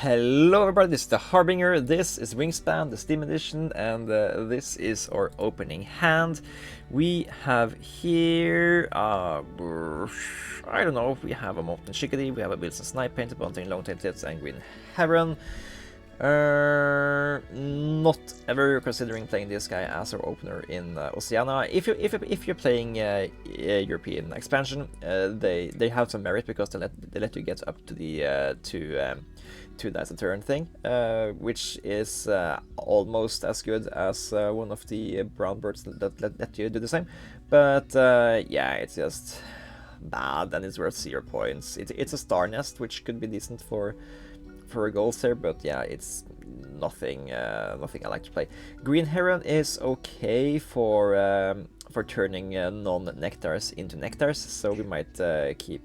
Hello everybody, this is the Harbinger, this is Wingspan, the Steam edition, and this is our opening hand. We have here, I don't know, we have a Molten Chickadee, we have a Wilson Snipe Painted, Bunting, Long-tailed Tits, and Green Heron. Not ever considering playing this guy as our opener in Oceania. If you're playing European expansion, they have some merit because they let you get up to the two dice a turn thing, which is almost as good as one of the brown birds that let you do the same. But yeah, it's just bad and it's worth 0 points. It's a star nest, which could be decent for goals here, but yeah, it's nothing nothing I like to play. Green Heron is okay for turning non-nectars into nectars, so we might keep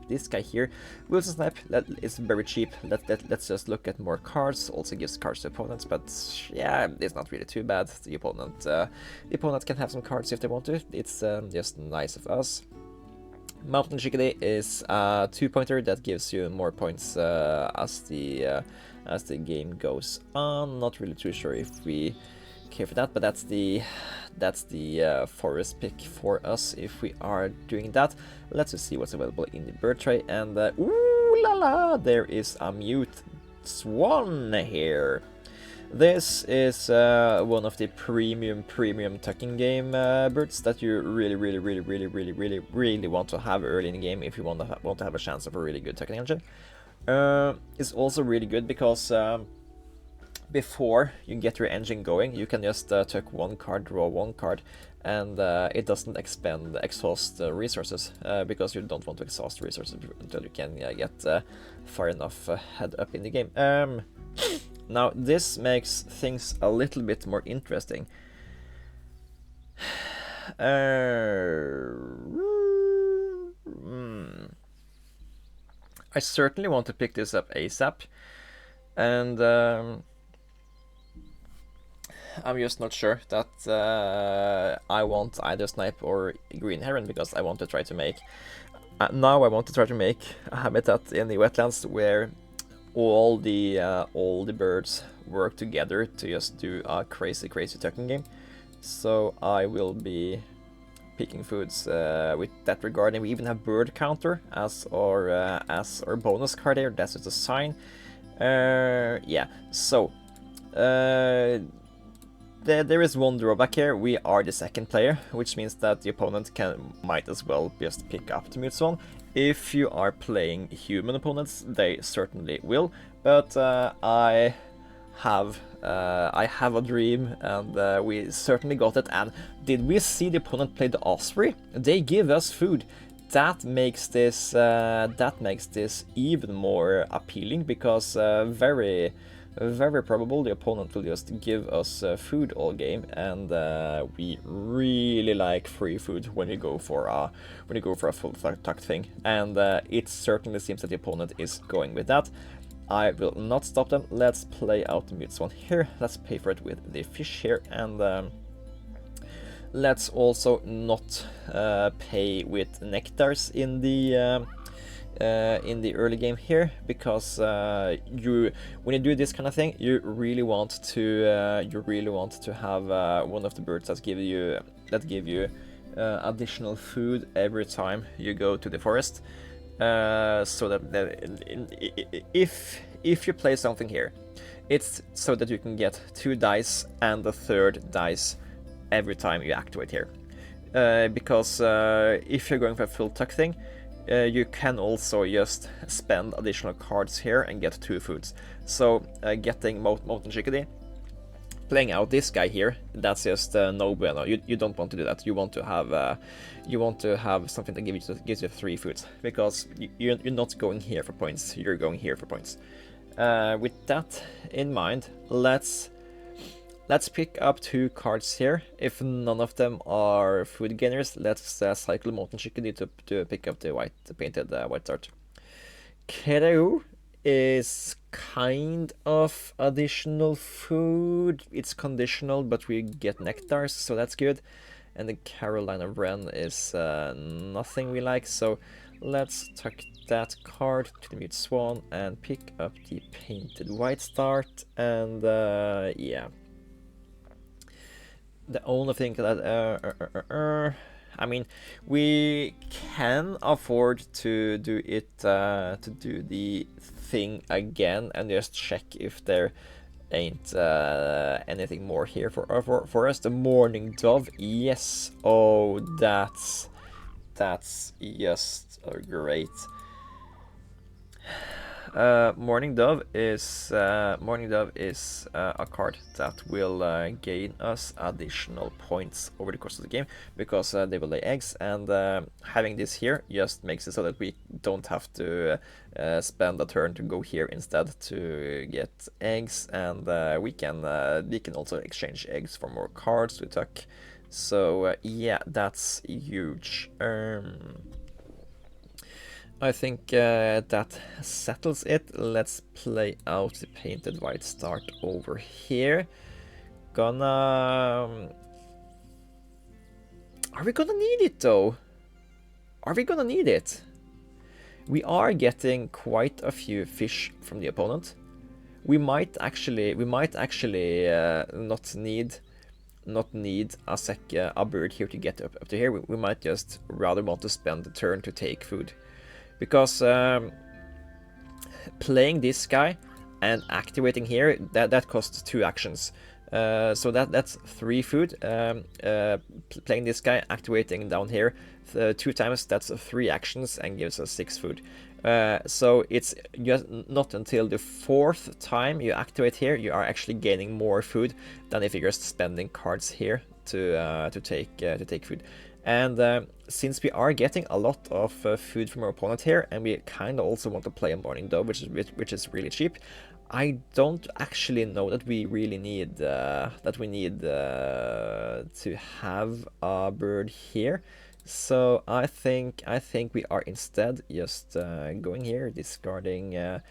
this guy here. Wilson Snipe is very cheap. Let's just look at more cards. Also gives cards to opponents, but yeah, it's not really too bad. The opponent can have some cards if they want to. It's just nice of us. Mountain Chickadee is a 2-pointer that gives you more points as the game goes on. Not really too sure if we care for that, but that's the forest pick for us if we are doing that. Let's just see what's available in the bird tray, and ooh la la, there is a mute swan here. This is one of the premium tucking game birds that you really want to have early in the game if you want to have a chance of a really good tucking engine. It's also really good because before you get your engine going, you can just tuck one card, draw one card, and it doesn't exhaust resources because you don't want to exhaust resources until you can get far enough head up in the game. Now, this makes things a little bit more interesting. I certainly want to pick this up ASAP, and I'm just not sure that I want either Snipe or Green Heron, because I want to try to make now I want to try to make a habitat in the wetlands where all the birds work together to just do a crazy tucking game. So I will be picking foods with that regard, and we even have bird counter as our bonus card here. That's just a sign. Yeah. So there is one drawback here. We are the second player, which means that the opponent might as well just pick up the mute swan. If you are playing human opponents, they certainly will. But I have a dream, and we certainly got it. And did we see the opponent play the osprey? They give us food. That makes this even more appealing, because very probable the opponent will just give us food all game, and we really like free food when you go for a full tucked thing, and it certainly seems that the opponent is going with that. I will not stop them. Let's play out the mute swan here. Let's pay for it with the fish here, and let's also not pay with nectars in the early game here, because when you do this kind of thing, you really want to have one of the birds that give you additional food every time you go to the forest, so that if you play something here, it's so that you can get 2 dice and the 3rd dice every time you activate here, because if you're going for a full tuck thing, you can also just spend additional cards here and get 2 foods. So getting Molten Chickadee, playing out this guy here, that's just no bueno. You don't want to do that. You want to have something that gives you 3 foods, because you're not going here for points. You're going here for points. With that in mind, let's pick up 2 cards here. If none of them are food gainers, let's cycle Molten Chickadee to pick up the painted white dart. Kereu is kind of additional food. It's conditional, but we get nectars, so that's good. And the Carolina Wren is nothing we like, so let's tuck that card to the mute swan and pick up the painted white start. And yeah, the only thing that I mean, we can afford to do it to do the thing again and just check if there ain't anything more here for us. The morning dove, yes. Oh, that's just great. Morning Dove is a card that will gain us additional points over the course of the game because they will lay eggs, and having this here just makes it so that we don't have to spend a turn to go here instead to get eggs, and we can also exchange eggs for more cards to tuck. So yeah, that's huge. I think that settles it. Let's play out the painted white start over here. Are we gonna need it though? Are we gonna need it? We are getting quite a few fish from the opponent. We might actually not need a bird here to get up to here. We might just rather want to spend the turn to take food. Because playing this guy and activating here, that costs 2 actions. So that's 3 food. Playing this guy, activating down here 2 times, that's 3 actions and gives us 6 food. So it's just not until the 4th time you activate here, you are actually gaining more food than if you're just spending cards here to take food. And since we are getting a lot of food from our opponent here, and we kind of also want to play a morning dove, which is really cheap, I don't actually know that we really need to have a bird here. So I think we are instead just going here, discarding a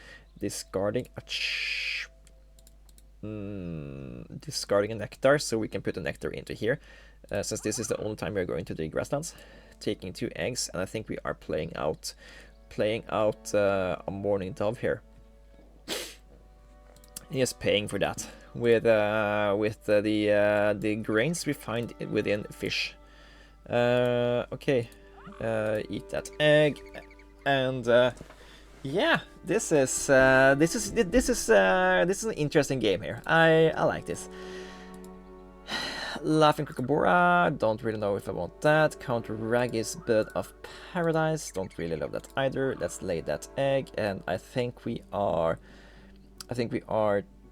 nectar, so we can put a nectar into here. Since this is the only time we're going to the grasslands, taking 2 eggs, and I think we are playing out a morning dove here. He is paying for that with the grains we find within fish. Okay, eat that egg, and yeah, this is an interesting game here. I like this. Laughing Kookaburra, don't really know if I want that. Count Raggis Bird of Paradise, don't really love that either. Let's lay that egg, and I think we are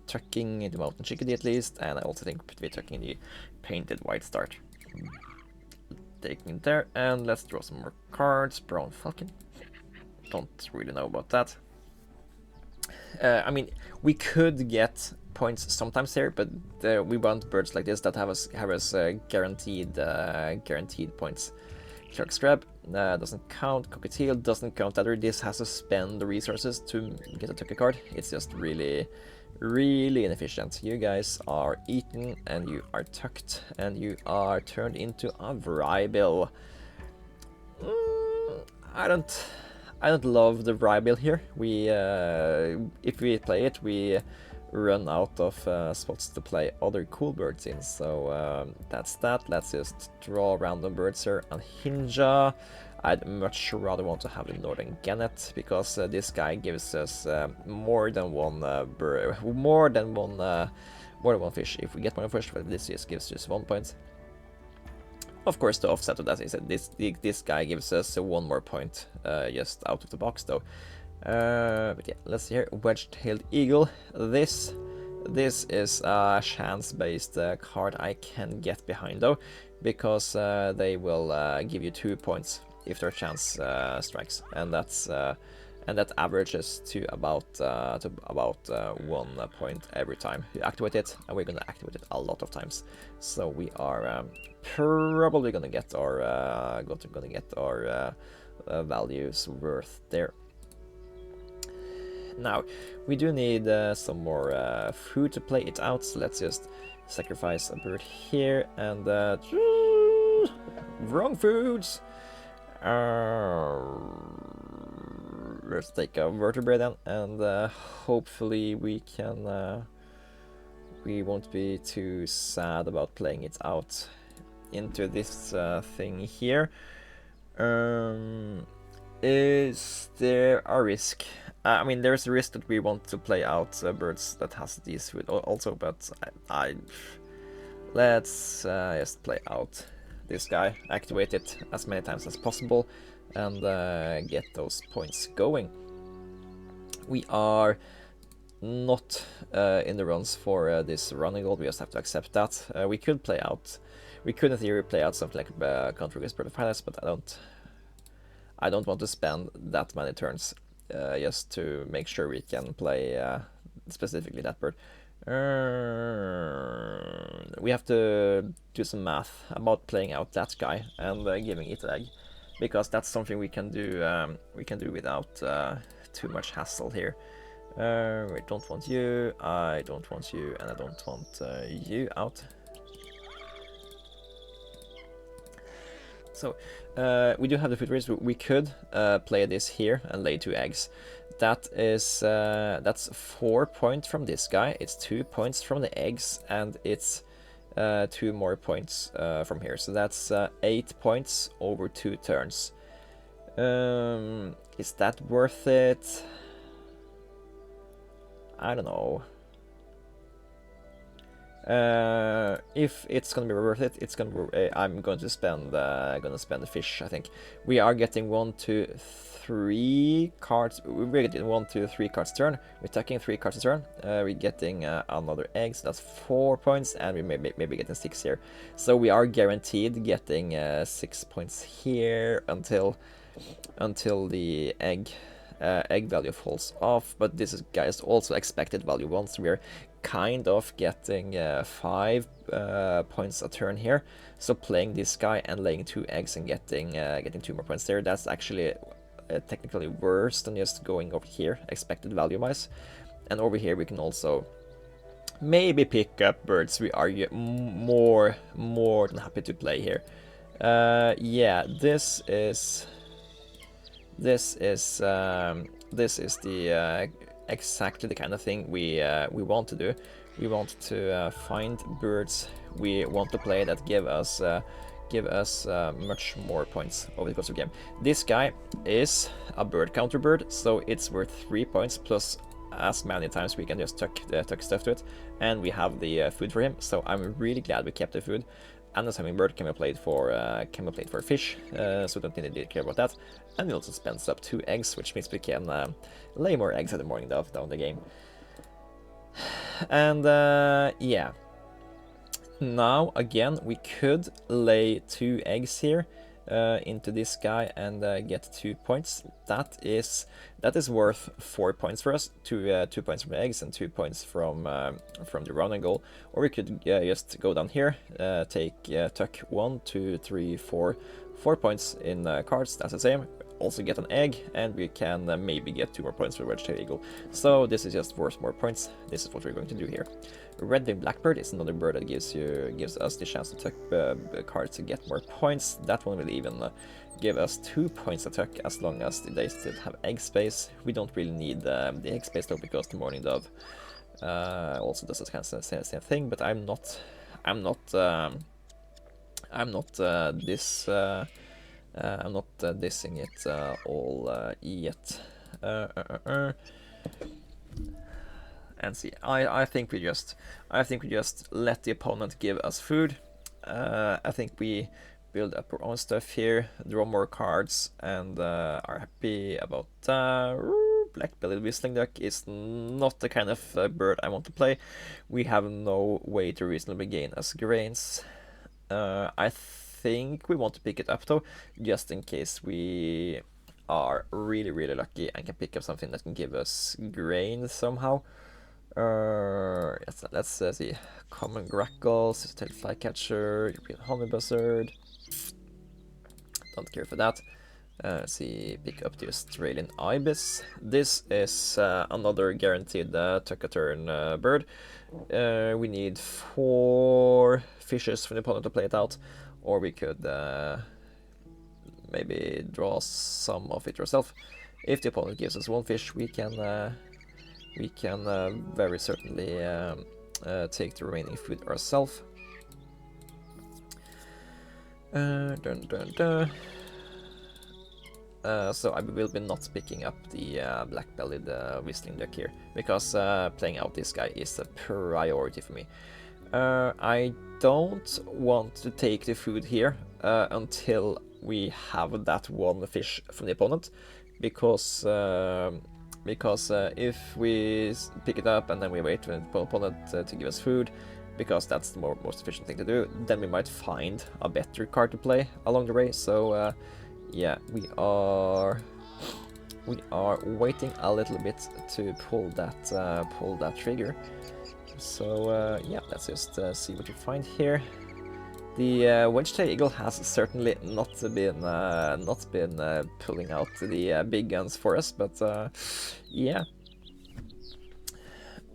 tucking the Mountain Chickadee at least, and I also think we're tucking the painted white start. Taking it there, and let's draw some more cards. Brown Falcon, don't really know about that. I mean, we could get points sometimes here, but we want birds like this that have us guaranteed points. Shark Scrab doesn't count. Cockatiel doesn't count either. This has to spend the resources to get a tucker card. It's just really inefficient. You guys are eaten, and you are tucked, and you are turned into a Vrybel. I don't love the Vrybel here. We if we play it, we run out of spots to play other cool birds in, so that's that. Let's just draw random birds here. And Hinja, I'd much rather want to have the Northern Gannet, because this guy gives us more than one fish. If we get more fish, this just gives us 1 point. Of course, the offset of that is that this guy gives us 1 more point just out of the box, though. But yeah, let's see here. Wedge-tailed eagle. This is a chance-based card I can get behind, though, because they will give you 2 points if their chance strikes, and that averages to about 1 point every time you activate it, and we're gonna activate it a lot of times. So we are probably gonna get our values worth there. Now, we do need some more food to play it out, so let's just sacrifice a bird here, and wrong foods! let's take a vertebrae then, and hopefully we can. We won't be too sad about playing it out into this thing here. Is there a risk? I mean, there's a risk that we want to play out birds that has these food also, but let's just play out this guy, activate it as many times as possible, and get those points going. We are not in the runs for this running goal. We just have to accept that. We could play out. We could in theory play out something like Country with Bird of Paradise, but I don't want to spend that many turns just to make sure we can play specifically that bird. We have to do some math about playing out that guy and giving it an egg, because that's something we can do. We can do without too much hassle here. We don't want you, I don't want you, and I don't want you out. So we do have the food race. We could play this here and lay 2 eggs. That is that's 4 points from this guy. It's 2 points from the eggs, and it's 2 more points from here. So that's 8 points over 2 turns. Is that worth it? I don't know. If it's gonna be worth it, it's gonna. I'm going to spend. The fish. I think we are getting 1, 2, 3 cards. We're getting 1, 2, 3 cards a turn. We're taking 3 cards a turn. We're getting another egg, so that's 4 points, and we maybe getting 6 here. So we are guaranteed getting 6 points here until the egg value falls off. But this guy is also expected value 1, so we're kind of getting 5 points a turn here. So playing this guy and laying 2 eggs and getting 2 more points there, that's actually technically worse than just going over here expected value wise. And over here we can also maybe pick up birds. We are more than happy to play here. Yeah, this is the exactly the kind of thing we want to do. We want to find birds we want to play that give us much more points over the course of the game. This guy is a bird counter bird, so it's worth 3 points plus as many times we can just tuck stuff to it, and we have the food for him. So I'm really glad we kept the food. And this hummingbird can be played for fish, so we don't need to care about that. And we also spends up 2 eggs, which means we can lay more eggs at the morning down the game. And yeah, now again we could lay 2 eggs here into this guy and get 2 points. That is worth 4 points for us. 2 points from the eggs and 2 points from the round and goal. Or we could just go down here, tuck 1, 2, 3, 4 points in cards. That's the same. Also get an egg, and we can maybe get 2 more points for Red-tailed eagle. So this is just worth more points. This is what we're going to do here. Red-winged blackbird is another bird that gives us the chance to tuck cards to get more points. That one will even give us 2 points to tuck as long as they still have egg space. We don't really need the egg space though, because the mourning dove also does the kind of same thing. But I'm not dissing it all yet. And see, I think we just let the opponent give us food. I think we build up our own stuff here, draw more cards, and are happy about black-bellied whistling duck is not the kind of bird I want to play. We have no way to reasonably gain us grains. I think we want to pick it up though, just in case we are really lucky and can pick up something that can give us grain somehow. Let's see. Common grackle, scissor-tailed flycatcher, European honey buzzard. Don't care for that. Let's see, pick up the Australian ibis. This is another guaranteed tuck-a-turn bird. We need 4 fishes for the opponent to play it out, or we could maybe draw some of it yourself. If the opponent gives us 1 fish, we can very certainly take the remaining food ourselves. So I will be not picking up the black-bellied whistling duck here, because playing out this guy is a priority for me. I don't want to take the food here until we have that 1 fish from the opponent, because if we pick it up and then we wait for the opponent to give us food, because that's the most efficient thing to do, then we might find a better card to play along the way. So yeah, we are waiting a little bit to pull that trigger. So yeah, let's just see what we find here. The wedge-tailed eagle has certainly not been pulling out the big guns for us, but yeah.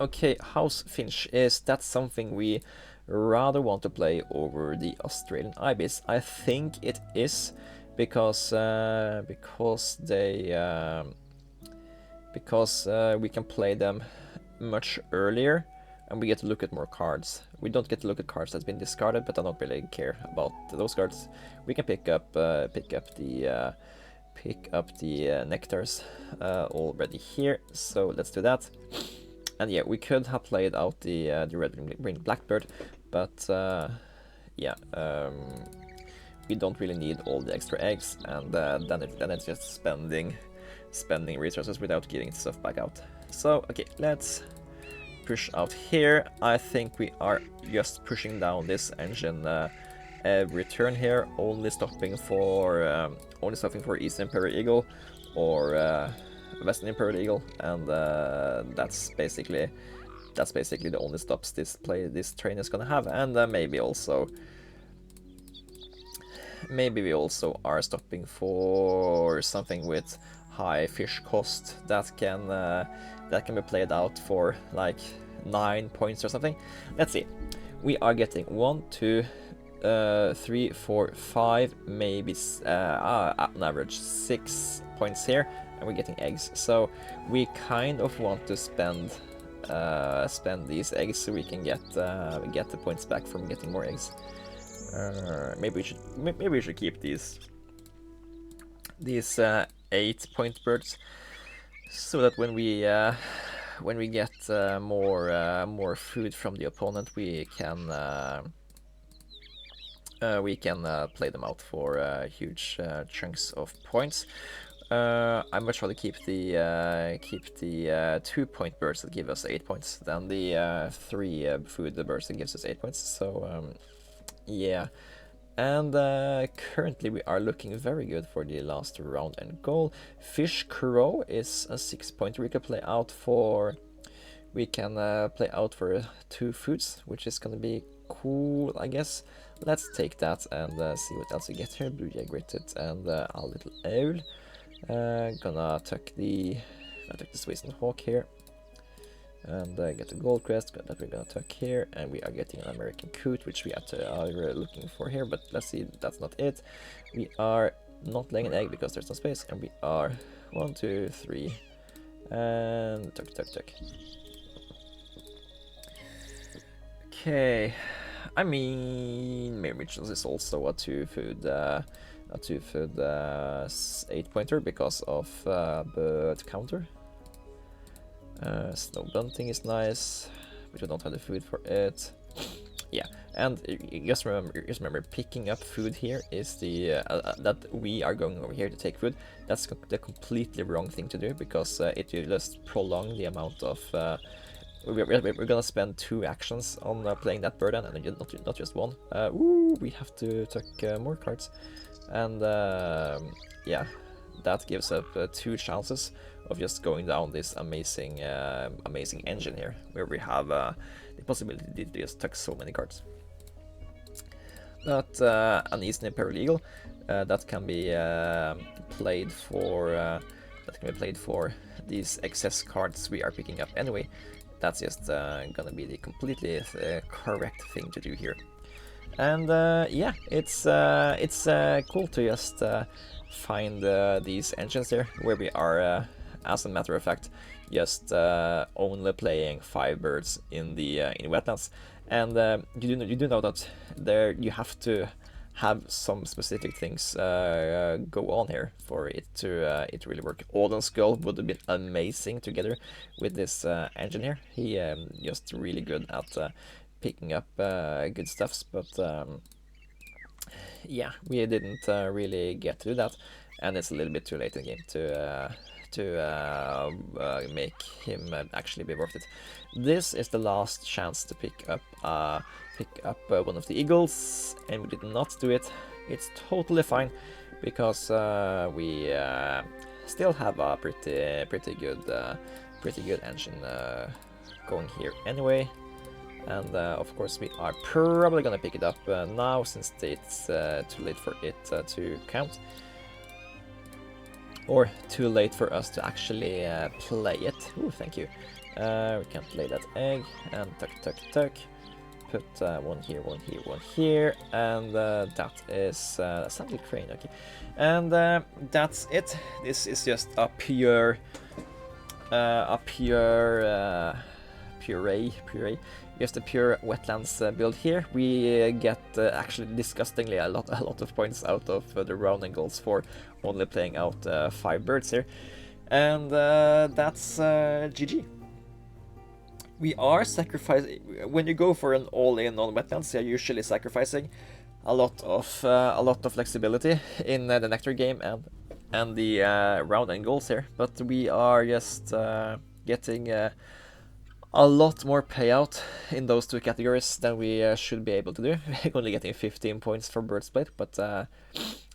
Okay, house finch, is that something we rather want to play over the Australian ibis? I think it is, because we can play them much earlier, and we get to look at more cards. We don't get to look at cards that's been discarded, but I don't really care about those cards. We can pick up the nectars already here, so let's do that. And yeah, we could have played out the red-winged blackbird, but yeah, we don't really need all the extra eggs, and then it's just spending resources without getting stuff back out. So okay, let's push out here. I think we are just pushing down this engine every turn here, only stopping for Eastern Imperial Eagle or Western Imperial Eagle, and that's basically the only stops this train is gonna have. And maybe we also are stopping for something with high fish cost that can be played out for like 9 points or something. Let's see. We are getting 1, 2, 3, 4, 5, maybe on average 6 points here, and we're getting eggs. So we kind of want to spend these eggs so we can get the points back from getting more eggs. Maybe we should keep these 8-point birds, so that when we get more food from the opponent, we can play them out for huge chunks of points. I much rather keep the 2-point birds that give us 8 points than the 3 food birds that gives us 8 points. So yeah. And currently we are looking very good for the last round and goal. Fish Crow is a 6-pointer we can play out for. We can play out for 2 foods, which is gonna be cool, I guess. Let's take that and see what else we get here. Blue Jay Gritted and a little owl. Gonna tuck the Swiss and Hawk here. And get a gold crest that we're gonna tuck here, and we are getting an American coot, which we are looking for here, but let's see, that's not it. We are not laying an egg because there's no space, and we are 1, 2, 3, and tuck. Okay, I mean, Mere Mitchells is also a 2-food 8-pointer because of bird counter. Snow bunting is nice, but we don't have the food for it. Yeah, and just remember, picking up food here is the that we are going over here to take food. That's the completely wrong thing to do, because it will just prolong the amount of. We're gonna spend 2 actions on playing that bird, and not just 1. Ooh, we have to tuck more cards, and yeah, that gives up 2 chances of just going down this amazing engine here, where we have the possibility to just tuck so many cards. But an Eastern Imperial Eagle that can be played for these excess cards we are picking up anyway. That's just gonna be the completely correct thing to do here. And yeah, it's cool to just find these engines here, where we are, as a matter of fact, just only playing 5 birds in the in wetlands. And you do know that there you have to have some specific things go on here for it to really work. Odin Skull would have been amazing together with this engine here. He just really good at picking up good stuffs, but yeah, we didn't really get to do that, and it's a little bit too late in the game to make him actually be worth it. This is the last chance to pick up one of the eagles, and we did not do it. It's totally fine, because we still have a pretty good engine going here anyway. And of course we are probably gonna pick it up now, since it's too late for it to count. Or too late for us to actually play it. Ooh, thank you. We can play that egg, and tuck. Put one here, one here, and that is assembly crane, okay. And that's it. This is just a puree, just a pure wetlands build here. We get actually disgustingly a lot of points out of the rounding goals for only playing out 5 birds here, and that's GG. We are sacrificing when you go for an all-in on wetlands. You're usually sacrificing a lot of flexibility in the nectar game and the rounding goals here, but we are just getting a lot more payout in those 2 categories than we should be able to do. We're only getting 15 points for bird split, but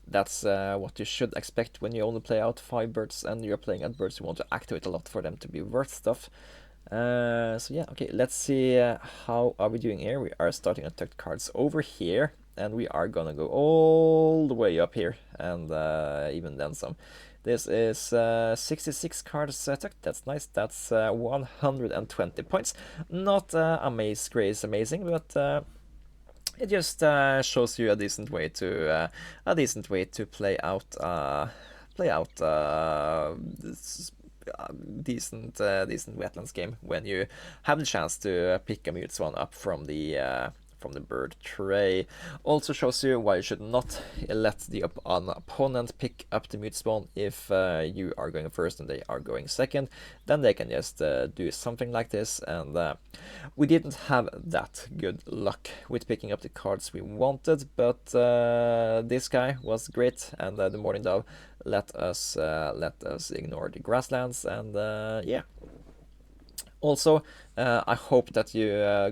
that's what you should expect when you only play out 5 birds and you're playing at birds you want to activate a lot for them to be worth stuff. So yeah, okay, let's see how are we doing here. We are starting at tucked cards over here, and we are gonna go all the way up here, and even then some. This is 66 cards tucked. That's nice. That's 120 points. Not amazing, but it just shows you a decent way to play out this decent wetlands game when you have the chance to pick a mute swan up from the bird tray. Also shows you why you should not let the opponent pick up the mute spawn if you are going first and they are going second. Then they can just do something like this, and we didn't have that good luck with picking up the cards we wanted, but this guy was great, and the morning dove let us ignore the grasslands, and yeah. Also, I hope that you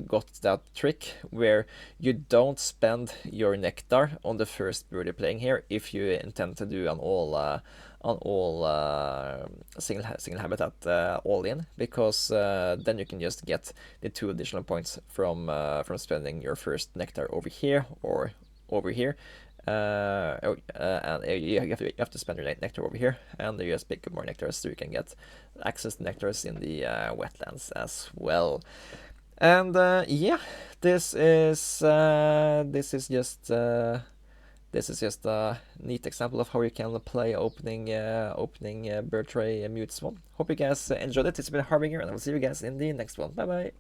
got that trick where you don't spend your nectar on the first bird you're playing here if you intend to do an all single habitat all in, because then you can just get the 2 additional points from spending your first nectar over here or over here. And you have to spend your nectar over here, and you just pick up more nectars so you can get access to nectars in the wetlands as well. And yeah, this is just a neat example of how you can play opening bird tray mute swan. Hope you guys enjoyed it. It's been Harbinger, and I will see you guys in the next one. Bye bye.